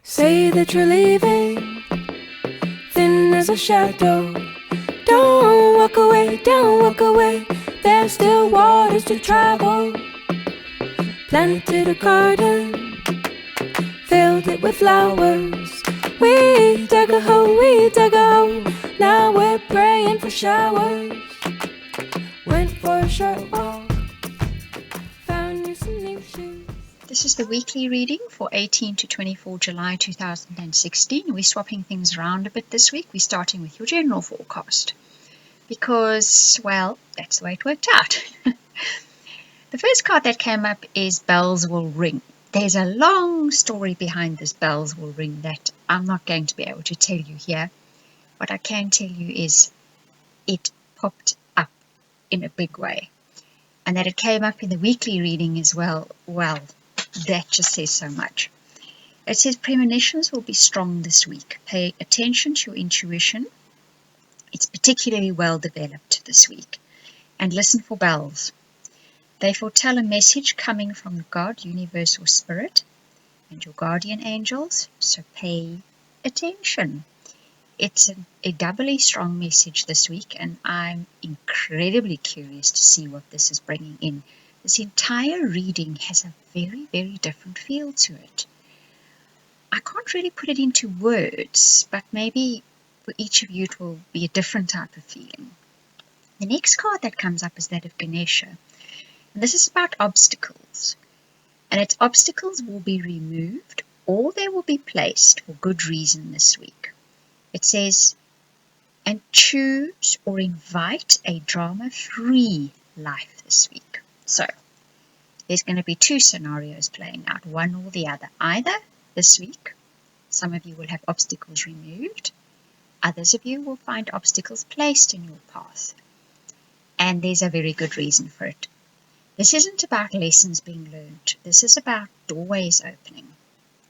Say that you're leaving, thin as a shadow. Don't walk away, don't walk away. There's still waters to travel. Planted a garden, filled it with flowers. We dug a hole, we dug a hole. Now we're praying for showers. Went for a short walk, found you some new shoes. This is the weekly reading for 18 to 24 July 2016. We're swapping things around a bit this week. We're starting with your general forecast because, well, that's the way it worked out. The first card that came up is Bells Will Ring. There's a long story behind this Bells Will Ring that I'm not going to be able to tell you here. What I can tell you is it popped up in a big way, and that it came up in the weekly reading as well. Well, that just says so much. It says premonitions will be strong this week. Pay attention to your intuition. It's particularly well developed this week. And listen for bells. They foretell a message coming from God, universe, or spirit, and your guardian angels, so pay attention. It's a doubly strong message this week, and I'm incredibly curious to see what this is bringing in. This entire reading has a very, very different feel to it. I can't really put it into words, but maybe for each of you it will be a different type of feeling. The next card that comes up is that of Ganesha. And this is about obstacles. And its obstacles will be removed or they will be placed for good reason this week. It says, and choose or invite a drama-free life this week. So, there's going to be two scenarios playing out, one or the other. Either this week, some of you will have obstacles removed. Others of you will find obstacles placed in your path. And there's a very good reason for it. This isn't about lessons being learned. This is about doorways opening.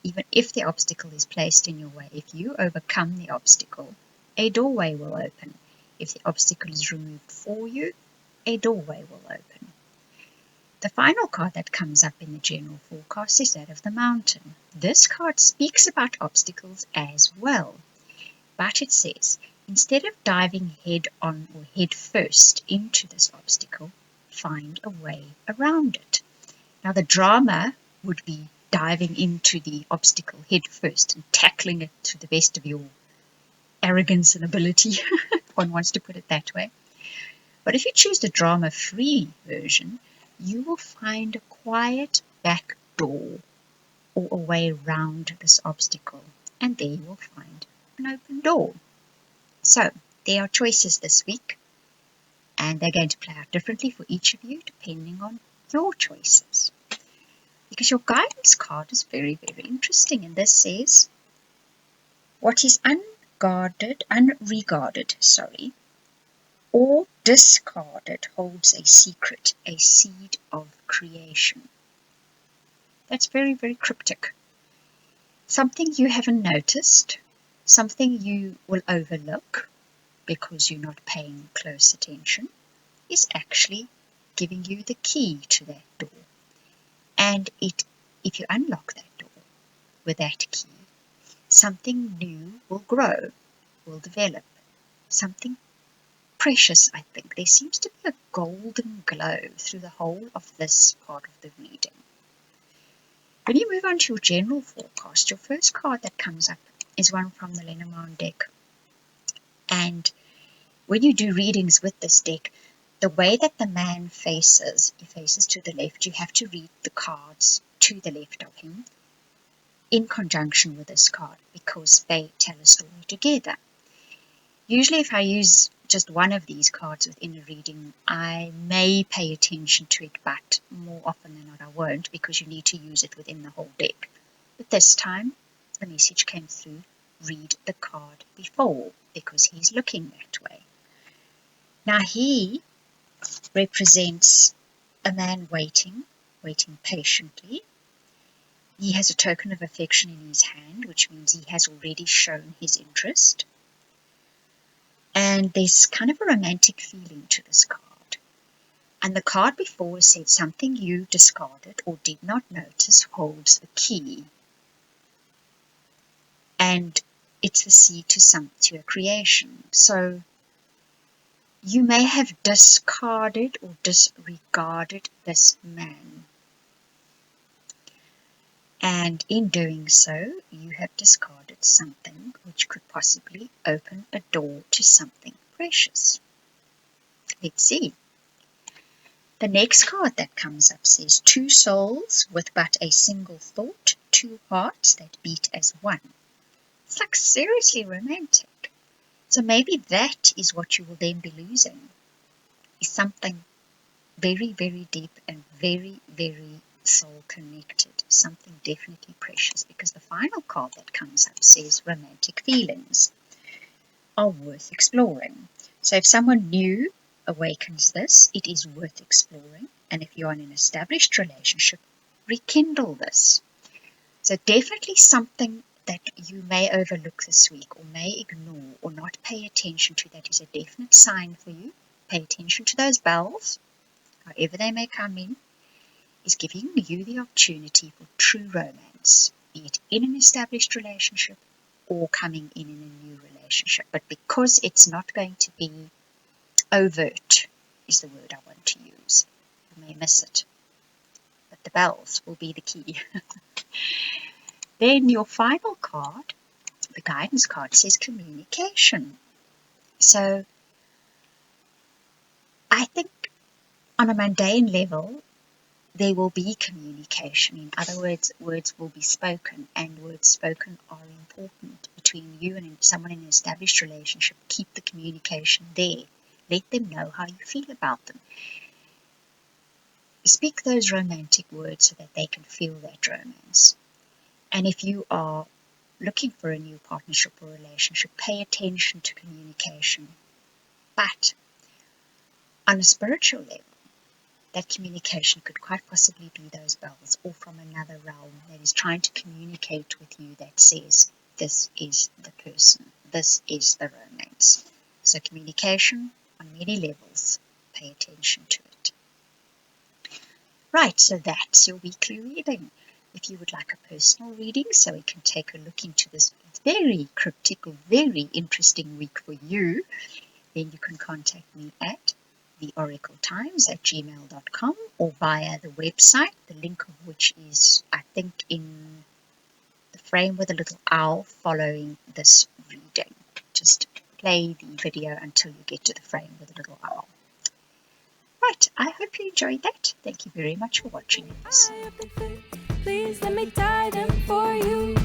Even if the obstacle is placed in your way, if you overcome the obstacle, a doorway will open. If the obstacle is removed for you, a doorway will open. The final card that comes up in the general forecast is that of the Mountain. This card speaks about obstacles as well, but it says, instead of diving head on or head first into this obstacle, find a way around it. Now the drama would be diving into the obstacle head first and tackling it to the best of your arrogance and ability. One wants to put it that way. But if you choose the drama-free version, you will find a quiet back door or a way around this obstacle, and there you will find an open door. So there are choices this week, and they're going to play out differently for each of you depending on your choices. Because your guidance card is very, very interesting, and this says, what is unregarded, or discarded holds a secret, a seed of creation. That's very, very cryptic. Something you haven't noticed, something you will overlook because you're not paying close attention, is actually giving you the key to that door. And if you unlock that door with that key, something new will grow, will develop, something precious, I think. There seems to be a golden glow through the whole of this part of the reading. When you move on to your general forecast, your first card that comes up is one from the Lenormand deck. And when you do readings with this deck, the way that the man faces, he faces to the left, you have to read the cards to the left of him in conjunction with this card because they tell a story together. Usually if I use just one of these cards within a reading, I may pay attention to it, but more often than not I won't, because you need to use it within the whole deck. But this time, the message came through, read the card before, because he's looking that way. Now he represents a man waiting patiently. He has a token of affection in his hand, which means he has already shown his interest. And there's kind of a romantic feeling to this card. And the card before said something you discarded or did not notice holds the key. and it's the seed to a creation. So you may have discarded or disregarded this man, and in doing so, you have discarded something which could possibly open a door to something precious. Let's see. The next card that comes up says, two souls with but a single thought, two hearts that beat as one. It's like seriously romantic. So maybe that is what you will then be losing, is something very, very deep and very, very soul connected, something definitely precious, because the final card that comes up says romantic feelings are worth exploring. So if someone new awakens this, it is worth exploring, and if you're in an established relationship, rekindle this. So definitely something that you may overlook this week or may ignore or not pay attention to, that is a definite sign for you. Pay attention to those bells, however they may come in, is giving you the opportunity for true romance, be it in an established relationship or coming in a new relationship. But because it's not going to be overt, is the word I want to use. You may miss it, but the bells will be the key. Then your final card, the guidance card, says communication. So I think on a mundane level, there will be communication. In other words, words will be spoken, and words spoken are important between you and someone in an established relationship. Keep the communication there. Let them know how you feel about them. Speak those romantic words so that they can feel that romance. And if you are looking for a new partnership or relationship, pay attention to communication. But on a spiritual level, that communication could quite possibly be those bells, or from another realm that is trying to communicate with you, that says, this is the person, this is the romance. So communication on many levels, pay attention to it. Right, so that's your weekly reading. If you would like a personal reading so we can take a look into this very cryptic, very interesting week for you, then you can contact me at theoracletimes@gmail.com or via the website, the link of which is, I think, in the frame with a little owl following this reading. Just play the video until you get to the frame with a little owl. Right, I hope you enjoyed that. Thank you very much for watching and listening. Please let me tie them for you.